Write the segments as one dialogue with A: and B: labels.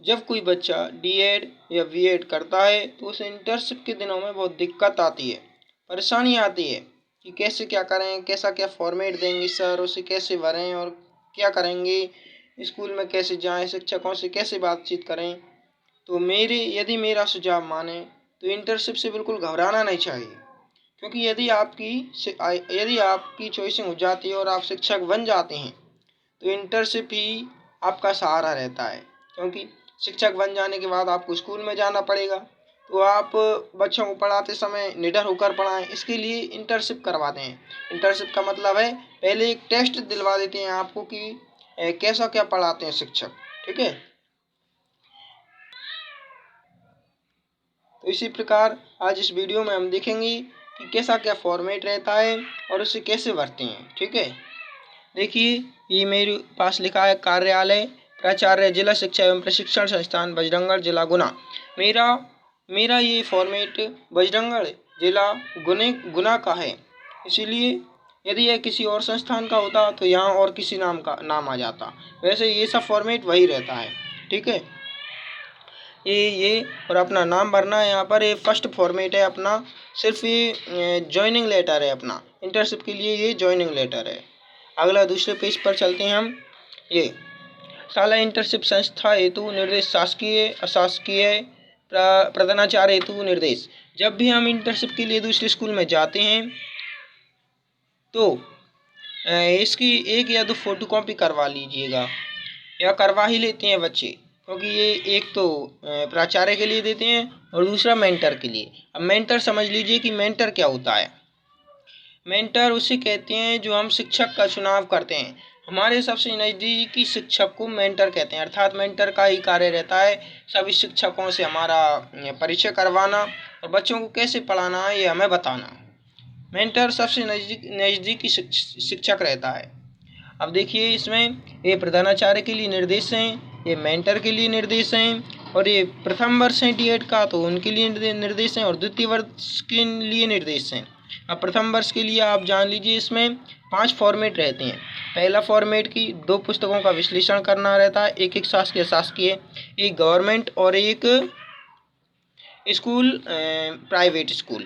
A: जब कोई बच्चा डीएड या बीएड करता है तो उसे इंटर्नशिप के दिनों में बहुत दिक्कत आती है, परेशानी आती है कि कैसे क्या करें, कैसा क्या फॉर्मेट देंगे सर, उसे कैसे भरें और क्या करेंगे, स्कूल में कैसे जाएं, शिक्षकों से कैसे बातचीत करें। तो यदि मेरा सुझाव माने तो इंटर्नशिप से बिल्कुल घबराना नहीं चाहिए, क्योंकि यदि आपकी चॉइसिंग हो जाती है और आप शिक्षक बन जाते हैं तो इंटर्नशिप ही आपका सहारा रहता है। क्योंकि शिक्षक बन जाने के बाद आपको स्कूल में जाना पड़ेगा, तो आप बच्चों को पढ़ाते समय निडर होकर पढ़ाएं, इसके लिए इंटर्नशिप करवाते हैं। इंटर्नशिप का मतलब है पहले एक टेस्ट दिलवा देते हैं आपको कि कैसा क्या पढ़ाते हैं शिक्षक, ठीक है। तो इसी प्रकार आज इस वीडियो में हम देखेंगे कि कैसा क्या फॉर्मेट रहता है और उसे कैसे भरते हैं, ठीक है। देखिए, ये मेरे पास लिखा है कार्यालय प्राचार्य जिला शिक्षा एवं प्रशिक्षण संस्थान बजरंगगढ़ जिला गुना। मेरा ये फॉर्मेट बजरंगगढ़ जिला गुना का है, इसीलिए यदि यह किसी और संस्थान का होता तो यहाँ और किसी नाम आ जाता। वैसे ये सब फॉर्मेट वही रहता है, ठीक है। ये और अपना नाम भरना है। यहाँ पर ये फर्स्ट फॉर्मेट है अपना, सिर्फ ये ज्वाइनिंग लेटर है अपना, इंटर्नशिप के लिए ये ज्वाइनिंग लेटर है। अगला दूसरे पेज पर चलते हैं हम। ये शाला इंटर्नशिप संस्था हेतु निर्देश, शासकीय अशासकीय प्रधानाचार्य हेतु निर्देश। जब भी हम इंटर्नशिप के लिए दूसरे स्कूल में जाते हैं तो इसकी एक या दो फोटोकॉपी करवा लीजिएगा, या करवा ही लेते हैं बच्चे, क्योंकि ये एक तो प्राचार्य के लिए देते हैं और दूसरा मेंटर के लिए। अब मेंटर समझ लीजिए कि मेंटर क्या होता है। मेंटर उसे कहते हैं जो हम शिक्षक का चुनाव करते हैं। हमारे सबसे नज़दीकी शिक्षक को मेंटर कहते हैं, अर्थात मेंटर का ही कार्य रहता है सभी शिक्षकों से हमारा परिचय करवाना और बच्चों को कैसे पढ़ाना है ये हमें बताना। मेंटर सबसे नज़दीकी शिक्षक रहता है। अब देखिए, इसमें ये प्रधानाचार्य के लिए निर्देश हैं, ये मेंटर के लिए निर्देश हैं, और ये प्रथम वर्ष है डीएड का तो उनके लिए निर्देश हैं और द्वितीय वर्ष के लिए निर्देश हैं। अब प्रथम वर्ष के लिए आप जान लीजिए, इसमें 5 फॉर्मेट रहते हैं। पहला फॉर्मेट की 2 पुस्तकों का विश्लेषण करना रहता है, एक शासकीय अशासकीय, एक गवर्नमेंट और एक स्कूल प्राइवेट स्कूल।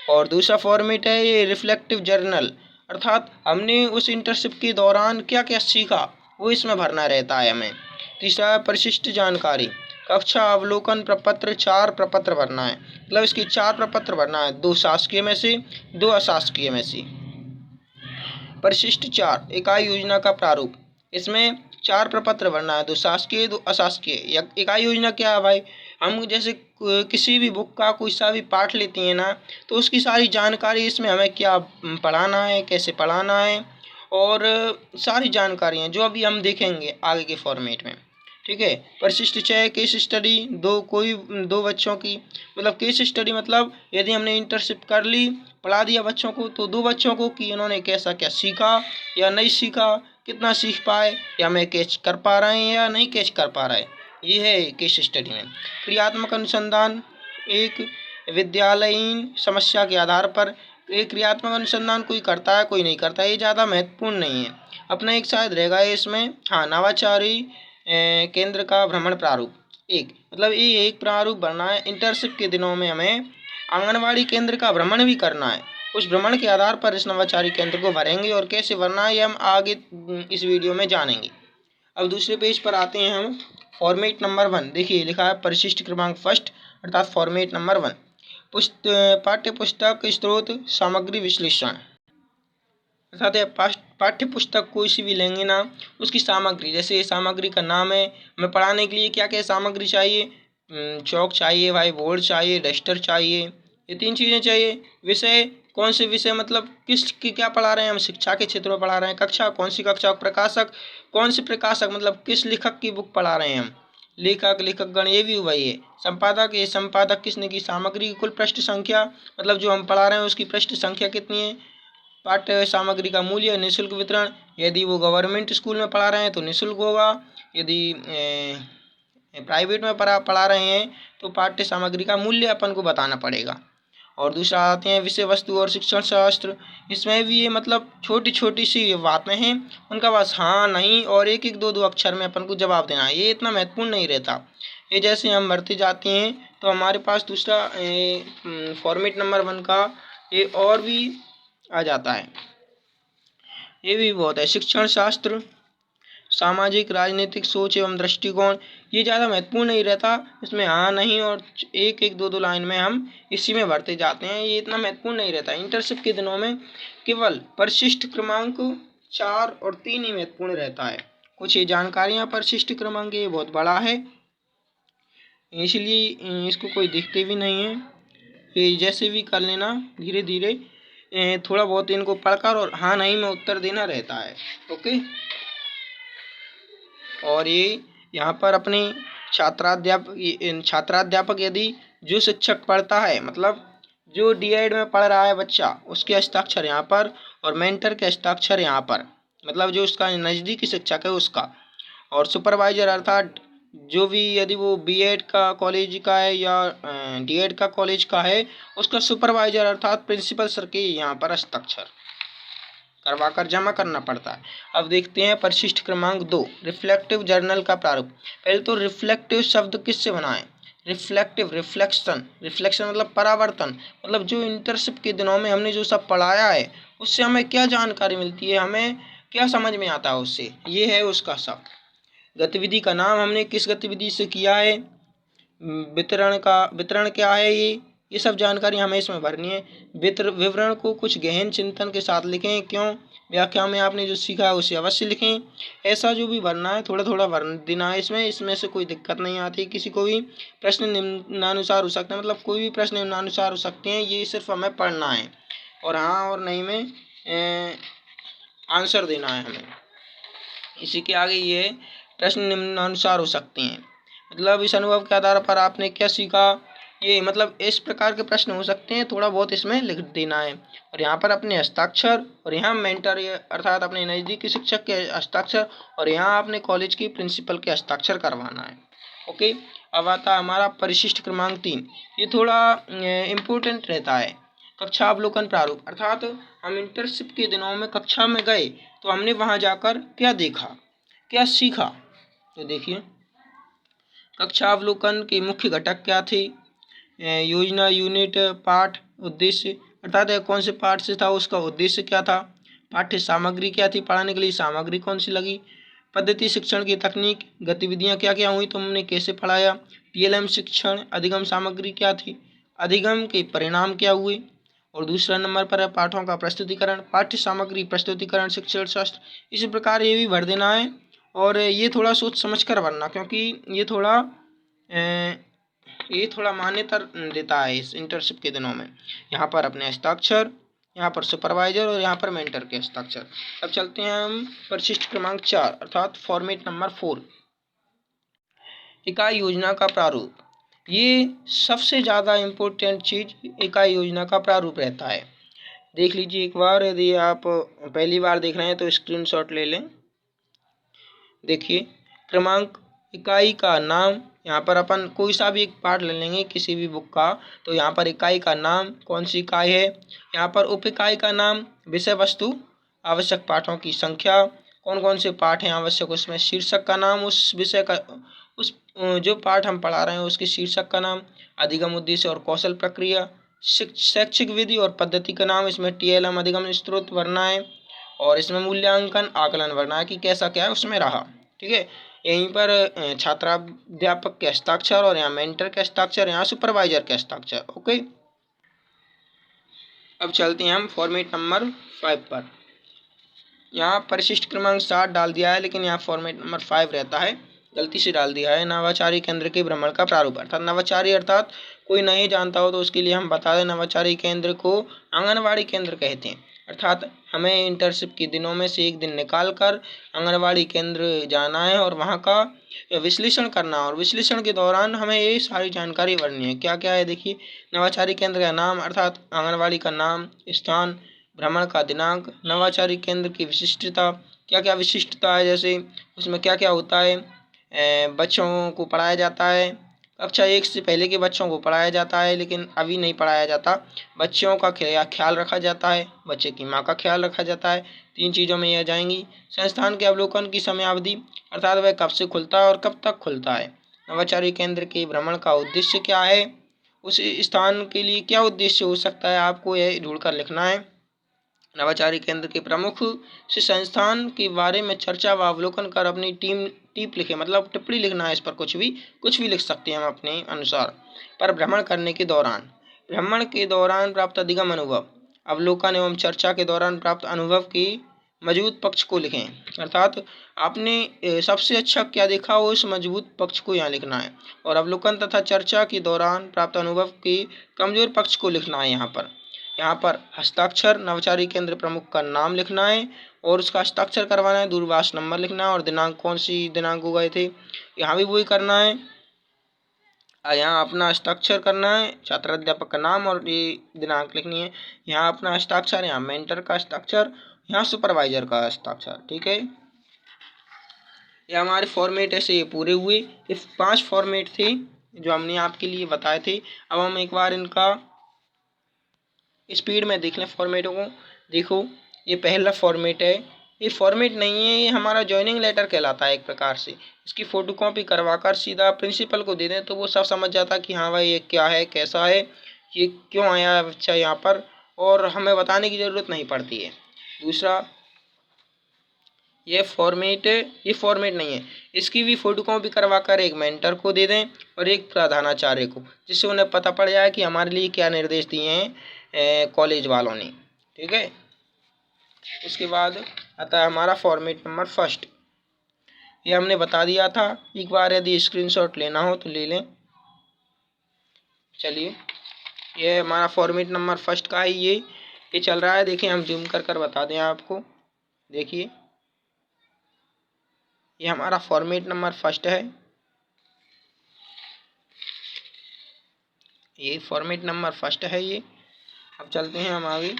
A: और दूसरा फॉर्मेट है ये रिफ्लेक्टिव जर्नल, अर्थात हमने उस इंटर्नशिप के दौरान क्या क्या सीखा वो इसमें भरना रहता है हमें। तीसरा परिशिष्ट जानकारी, कक्षा अवलोकन प्रपत्र, 4 प्रपत्र भरना है, मतलब इसकी 4 प्रपत्र भरना है, 2 शासकीय में से 2 अशासकीय में से। परिशिष्ट 4 इकाई योजना का प्रारूप, इसमें 4 प्रपत्र भरना है, 2 शासकीय 2 अशासकीय। इकाई योजना क्या है भाई, हम जैसे किसी भी बुक का कोई सा भी पाठ लेते हैं ना, तो उसकी सारी जानकारी इसमें हमें क्या पढ़ाना है, कैसे पढ़ाना है, और सारी जानकारियाँ जो अभी हम देखेंगे आगे के फॉर्मेट में, ठीक है। परिशिष्ट 6 केस स्टडी, 2 बच्चों की, मतलब केस स्टडी मतलब यदि हमने इंटर्नशिप कर ली, पढ़ा दिया बच्चों को, तो 2 बच्चों को कि उन्होंने कैसा क्या सीखा या नहीं सीखा, कितना सीख पाए, या हमें कैच कर पा रहे हैं या नहीं कैच कर पा रहे, ये है केस स्टडी में। क्रियात्मक अनुसंधान, एक विद्यालयीन समस्या के आधार पर एक क्रियात्मक अनुसंधान कोई करता है कोई नहीं करता, ये ज़्यादा महत्वपूर्ण नहीं है। अपना एक शायद रहेगा इसमें, हाँ, नवाचारी केंद्र का भ्रमण प्रारूप, एक मतलब ये एक प्रारूप भरना है। इंटर्नशिप के दिनों में हमें आंगनवाड़ी केंद्र का भ्रमण भी करना है, उस भ्रमण के आधार पर इस नवाचारी केंद्र को भरेंगे और कैसे भरना है ये हम आगे इस वीडियो में जानेंगे। अब दूसरे पेज पर आते हैं हम, फॉर्मेट नंबर 1। देखिए लिखा है परिशिष्ट क्रमांक फर्स्ट, अर्थात फॉर्मेट नंबर 1, पाठ्य पुस्तक स्रोत सामग्री विश्लेषण, अर्थात पाठ्य पुस्तक कोई सी भी लेंगे ना, उसकी सामग्री, जैसे सामग्री का नाम है, हमें पढ़ाने के लिए क्या क्या सामग्री चाहिए, चौक चाहिए भाई, बोर्ड चाहिए, डस्टर चाहिए, ये 3 चीज़ें चाहिए। विषय, कौन से विषय मतलब किस की क्या पढ़ा रहे हैं हम, शिक्षा के क्षेत्र में पढ़ा रहे हैं। कक्षा, कौन सी कक्षा। प्रकाशक, कौन से प्रकाशक मतलब किस लेखक की बुक पढ़ा रहे हैं हम। लेखक, लेखकगण, ये भी वही है। संपादक, ये संपादक किसने की। सामग्री की कुल पृष्ठ संख्या, मतलब जो हम पढ़ा रहे हैं उसकी पृष्ठ संख्या कितनी है। पाठ्य सामग्री का मूल्य, निःशुल्क वितरण, यदि वो गवर्नमेंट स्कूल में पढ़ा रहे हैं तो निःशुल्क होगा, यदि प्राइवेट में पढ़ा रहे हैं तो पाठ्य सामग्री का मूल्य अपन को बताना पड़ेगा। और दूसरा आते हैं विषय वस्तु और शिक्षण शास्त्र, इसमें भी ये मतलब छोटी छोटी सी बातें हैं, उनका बस हाँ नहीं और 1-1 2-2 अक्षर में अपन को जवाब देना है, ये इतना महत्वपूर्ण नहीं रहता। ये जैसे हम भरते जाते हैं तो हमारे पास दूसरा फॉर्मेट नंबर 1 का ये और भी आ जाता है। ये भी बहुत है। शिक्षण शास्त्र, सामाजिक राजनीतिक सोच एवं दृष्टिकोण, ये ज़्यादा महत्वपूर्ण नहीं रहता, इसमें हाँ नहीं और एक एक दो दो लाइन में हम इसी में भरते जाते हैं, ये इतना महत्वपूर्ण नहीं रहता। इंटर्नशिप के दिनों में केवल परिशिष्ट क्रमांक 4 और 3 ही महत्वपूर्ण रहता है। कुछ ये जानकारियाँ परिशिष्ट क्रमांक ये बहुत बड़ा है, इसलिए इसको कोई देखते भी नहीं है। ये जैसे भी कर लेना धीरे धीरे, थोड़ा बहुत इनको पढ़कर और हाँ नहीं में उत्तर देना रहता है। ओके। और ये यहाँ पर अपने छात्राध्यापक यदि जो शिक्षक पढ़ता है, मतलब जो D.Ed में पढ़ रहा है बच्चा, उसके हस्ताक्षर यहाँ पर और मेंटर के हस्ताक्षर यहाँ पर, मतलब जो उसका नज़दीकी शिक्षक है उसका। और सुपरवाइजर अर्थात जो भी यदि वो B.Ed का कॉलेज का है या D.Ed का कॉलेज का है, उसका सुपरवाइजर अर्थात प्रिंसिपल सर के यहाँ पर हस्ताक्षर करवाकर जमा करना पड़ता है। अब देखते हैं परिशिष्ट क्रमांक 2, रिफ्लेक्टिव जर्नल का प्रारूप। पहले तो रिफ्लेक्टिव शब्द किससे बना है? रिफ्लेक्टिव, रिफ्लेक्शन, रिफ्लेक्शन मतलब परावर्तन, मतलब जो इंटर्नशिप के दिनों में हमने जो सब पढ़ाया है उससे हमें क्या जानकारी मिलती है, हमें क्या समझ में आता है उससे, ये है उसका सब। गतिविधि का नाम हमने किस गतिविधि से किया है, वितरण क्या है, ये सब जानकारी हमें इसमें भरनी है। विवरण को कुछ गहन चिंतन के साथ लिखें, क्यों, व्याख्या में आपने जो सीखा है उसे अवश्य लिखें। ऐसा जो भी भरना है थोड़ा थोड़ा भर देना है इसमें से कोई दिक्कत नहीं आती। किसी को भी प्रश्न निम्नानुसार हो सकते हैं, मतलब कोई भी प्रश्न निम्नानुसार हो सकते हैं, ये सिर्फ हमें पढ़ना है और हाँ और नहीं में आंसर देना है हमें। इसी के आगे ये प्रश्न निम्नानुसार हो सकते हैं, मतलब इस अनुभव के आधार पर आपने क्या सीखा, ये मतलब इस प्रकार के प्रश्न हो सकते हैं, थोड़ा बहुत इसमें लिख देना है। और यहाँ पर अपने हस्ताक्षर और यहाँ मेंटर अर्थात अपने नज़दीकी शिक्षक के हस्ताक्षर और यहाँ अपने कॉलेज की प्रिंसिपल के हस्ताक्षर करवाना है। ओके। अब आता है हमारा परिशिष्ट क्रमांक 3, ये थोड़ा इम्पोर्टेंट रहता है। कक्षा अवलोकन प्रारूप, अर्थात हम इंटर्नशिप के दिनों में कक्षा में गए तो हमने वहाँ जाकर क्या देखा, क्या सीखा। तो देखिए, कक्षा अवलोकन के मुख्य घटक क्या थे, योजना, यूनिट, पाठ, उद्देश्य, अर्थात कौन से पाठ से था, उसका उद्देश्य क्या था, पाठ्य सामग्री क्या थी, पढ़ाने के लिए सामग्री कौन सी लगी, पद्धति शिक्षण की तकनीक, गतिविधियां क्या क्या हुई, तुमने कैसे पढ़ाया, TLM शिक्षण, अधिगम सामग्री क्या थी, अधिगम के परिणाम क्या हुए। और दूसरा नंबर पर है पाठों का प्रस्तुतिकरण, पाठ्य सामग्री प्रस्तुतिकरण, शिक्षण शास्त्र। इसी प्रकार ये भी भर देना है और ये थोड़ा सोच समझ कर भरना, क्योंकि ये थोड़ा मान्यता देता है इस इंटर्नशिप के दिनों में। यहाँ पर अपने हस्ताक्षर, यहाँ पर सुपरवाइजर और यहाँ पर मेंटर के हस्ताक्षर। अब चलते हैं हम परिशिष्ट क्रमांक 4 अर्थात फॉर्मेट नंबर 4, इकाई योजना का प्रारूप। ये सबसे ज़्यादा इम्पोर्टेंट चीज इकाई योजना का प्रारूप रहता है। देख लीजिए एक बार, यदि आप पहली बार देख रहे हैं तो स्क्रीनशॉट ले लें। देखिए, क्रमांक, इकाई का नाम, यहाँ पर अपन कोई सा भी एक पार्ट ले लेंगे किसी भी बुक का, तो यहाँ पर इकाई का नाम, कौन सी इकाई है, यहाँ पर उप इकाई का नाम, विषय वस्तु, आवश्यक पाठों की संख्या, कौन कौन से पाठ हैं आवश्यक, उसमें शीर्षक का नाम, उस विषय का, उस जो पाठ हम पढ़ा रहे हैं उसके शीर्षक का नाम, अधिगम उद्देश्य और कौशल प्रक्रिया, शैक्षिक विधि और पद्धति का नाम, इसमें TLM अधिगम स्त्रोत भरना है और इसमें मूल्यांकन आकलन भरना है कि कैसा क्या है उसमें रहा। ठीक है, यहीं पर छात्राध्यापक के हस्ताक्षर और यहाँ मेंटर के हस्ताक्षर, यहाँ सुपरवाइजर के हस्ताक्षर। ओके। अब चलते हैं हम फॉर्मेट नंबर 5 पर। यहाँ परिशिष्ट क्रमांक 7 डाल दिया है, लेकिन यहाँ फॉर्मेट नंबर 5 रहता है, गलती से डाल दिया है। नवाचारी केंद्र के भ्रमण का प्रारूप, अर्थात नवाचारी अर्थात कोई नहीं जानता हो तो उसके लिए हम बता दें, नवाचारी केंद्र को आंगनवाड़ी केंद्र कहते हैं। अर्थात हमें इंटर्नशिप के दिनों में से एक दिन निकाल कर आंगनवाड़ी केंद्र जाना है और वहाँ का विश्लेषण करना, और विश्लेषण के दौरान हमें ये सारी जानकारी भरनी है। क्या क्या है देखिए, नवाचारी केंद्र का नाम अर्थात आंगनवाड़ी का नाम, स्थान, भ्रमण का दिनांक, नवाचारी केंद्र की विशिष्टता, क्या क्या विशिष्टता है, जैसे उसमें क्या क्या होता है, बच्चों को पढ़ाया जाता है, कक्षा 1 से पहले के बच्चों को पढ़ाया जाता है लेकिन अभी नहीं पढ़ाया जाता, बच्चों का ख्याल रखा जाता है, बच्चे की माँ का ख्याल रखा जाता है, 3 चीज़ों में यह जाएंगी। संस्थान के अवलोकन की समयावधि, अर्थात वह कब से खुलता है और कब तक खुलता है, नवाचारी केंद्र के भ्रमण का उद्देश्य क्या है, उस स्थान के लिए क्या उद्देश्य हो सकता है, आपको यह ढूंढकर लिखना है। नवाचारी केंद्र के प्रमुख से संस्थान के बारे में चर्चा व अवलोकन कर अपनी टिप लिखे, मतलब टिप्पणी लिखना है। इस पर कुछ भी लिख सकते हैं हम अपने अनुसार। पर भ्रमण करने के दौरान, भ्रमण के दौरान प्राप्त अधिगम अनुभव, अवलोकन एवं चर्चा के दौरान प्राप्त अनुभव की मजबूत पक्ष को लिखें, अर्थात आपने सबसे अच्छा क्या देखा हो, इस मजबूत पक्ष को यहाँ लिखना है। और अवलोकन तथा चर्चा के दौरान प्राप्त अनुभव के कमजोर पक्ष को लिखना है। यहाँ पर हस्ताक्षर, नवचारी केंद्र प्रमुख का नाम लिखना है और उसका हस्ताक्षर करवाना है, दूरभाष नंबर लिखना है और दिनांक, कौन सी दिनांक को गए थे, यहाँ भी वही करना है। यहाँ अपना हस्ताक्षर करना है, छात्र अध्यापक का नाम और ये दिनांक लिखनी है। यहाँ अपना हस्ताक्षर, यहाँ मेंटर का हस्ताक्षर, यहाँ सुपरवाइजर का हस्ताक्षर। ठीक है, ये हमारे फॉर्मेट ऐसे ये पूरे हुए। ये 5 फॉर्मेट थे जो हमने आपके लिए बताए थे। अब हम एक बार इनका स्पीड में देख लें फॉर्मेटों को। देखो, ये पहला फॉर्मेट है, ये फॉर्मेट नहीं है, ये हमारा ज्वाइनिंग लेटर कहलाता है एक प्रकार से। इसकी फ़ोटो कॉपी करवा कर सीधा प्रिंसिपल को दे दें तो वो सब समझ जाता कि हाँ भाई ये क्या है, कैसा है, ये क्यों आया बच्चा यहाँ पर, और हमें बताने की ज़रूरत नहीं पड़ती है। दूसरा, ये फॉर्मेट नहीं है, इसकी भी फ़ोटो कॉपी करवा कर एक मेंटर को दे दें और एक प्रधानाचार्य को, जिससे उन्हें पता पड़ जाए कि हमारे लिए क्या निर्देश दिए हैं कॉलेज वालों ने। ठीक है, उसके बाद आता है हमारा फॉर्मेट नंबर फर्स्ट। ये हमने बता दिया था, एक बार यदि स्क्रीनशॉट लेना हो तो ले लें। चलिए, ये हमारा फॉर्मेट नंबर फर्स्ट का है, ये चल रहा है। देखिए, हम जूम कर बता दें आपको। देखिए, ये हमारा फॉर्मेट नंबर फर्स्ट है, ये फॉर्मेट नंबर फर्स्ट है ये। अब चलते हैं हम आगे।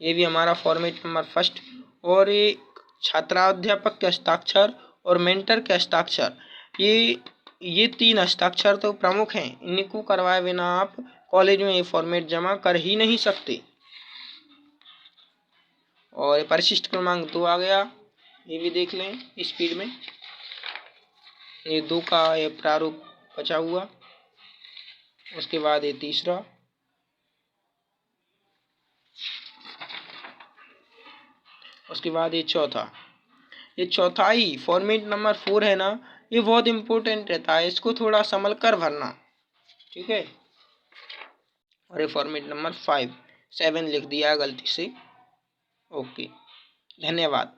A: ये भी हमारा फॉर्मेट नंबर फर्स्ट, और ये छात्राध्यापक के हस्ताक्षर और मेंटर के हस्ताक्षर, ये 3 हस्ताक्षर तो प्रमुख हैं, इनको करवाए बिना आप कॉलेज में ये फॉर्मेट जमा कर ही नहीं सकते। और ये परिशिष्ट क्रमांक 2 आ गया, ये भी देख लें स्पीड में। ये 2 का ये प्रारूप बचा हुआ। उसके बाद ये तीसरा, उसके बाद ये चौथा। ये चौथाई फॉर्मेट नंबर 4 है ना, ये बहुत इम्पोर्टेंट रहता है, इसको थोड़ा संभल कर भरना। ठीक है, और ये फॉर्मेट नंबर 7 लिख दिया गलती से। ओके, धन्यवाद।